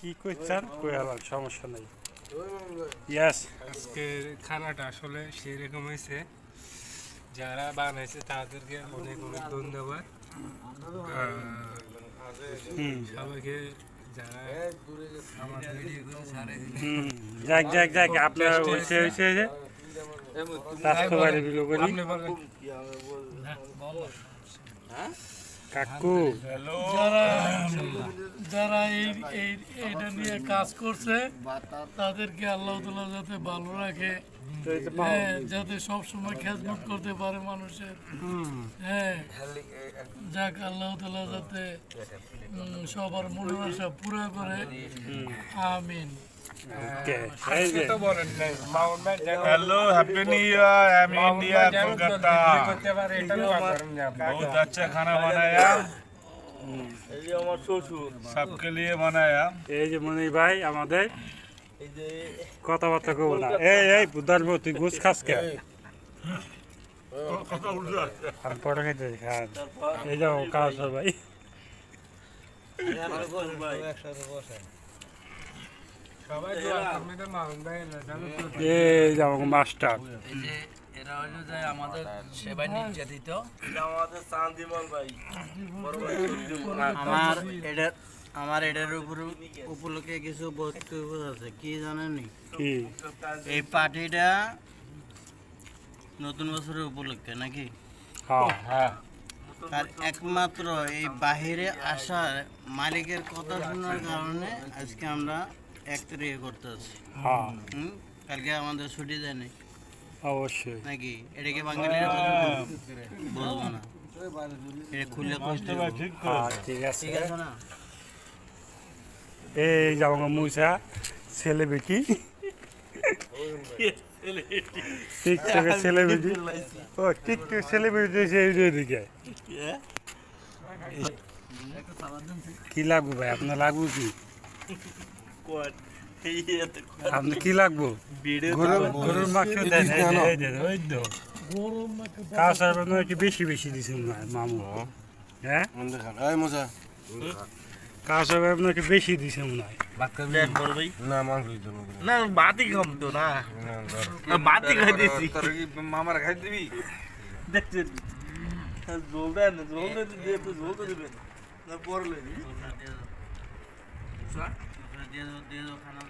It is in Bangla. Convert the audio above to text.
কি করছেন কইলাম সমস্যা নাই। ইয়েস, আজকের খানাটা আসলে সেই রকম হয়েছে, যারা বানাইছে তাদেরকে অনেক অনেক ধন্যবাদ। সবাইকে যারা আমার ভিডিওগুলো ছাড়ে যাক যাক যাক, আপনার হয়েছে হয়েছে যে স্বাস্থ্যবাড়ি বিলো করি। আপনি বলেন। কাকু যারা এইটা নিয়ে কাজ করছে তাদেরকে আল্লাহ তাআলা যাতে ভালো রাখে, হ্যাঁ, যাতে সব সময় খেদমত করতে পারে মানুষের। হ্যাঁ, যাক আল্লাহ তাআলা যাতে সবার মনের আশা পুরা করে, আমিন। Hello happy new year, I am India Kolkata. बहुत अच्छा खाना बनाया, सबके लिए बनाया। এই যে মনি ভাই আমাদের কথাবার্তা কব না। এই বুধার বউ, তুই ঘুষ খাস কে? আমি পরে খাইতে খান। এই যাও কাজ ভাই। এই যাও মাস্টার। এরা হলো যে আমাদের সেবায় নির্যাতিত। আমার এটার উপলক্ষে কিছু বক্তব্য আছে, কি জানেন? কি এই পার্টিটা নতুন বছরের উপলক্ষে নাকি? হ্যাঁ, আর একমাত্র এই বাহিরে আসা মালিকের কথা শোনার কারণে আজকে আমরা 1 তারিখে করতেছি। হ্যাঁ, কালকে আমাদের ছুটি দেয়নি অবশ্যই। নাকি? এটা কি বাঙালিরা বলবো না, এটা খুলে কষ্ট হ্যাঁ, ঠিক আছে। ঠিক আছে না? এই যাও মুসা সেলিব্রিটি, টিকটকের সেলিব্রিটি। ও টিকটক সেলিব্রিটি দিকে কি লাগবো ভাই? আপনার লাগবো কি? আপনি কি লাগবো? গরুর মাংস দেন, ওই তো কাঁচার কি বেশি বেশি দিছেন মামু? হ্যাঁ, কাঁচার আপনাকে বেশি দিছে মনে হয়। না বাতি কম তো না, বাতি খাই দিছি। মামার খাই দিবি দেখছেন, জল দেন, জল দিয়ে জল তো দিবেন না, পড়লে খানা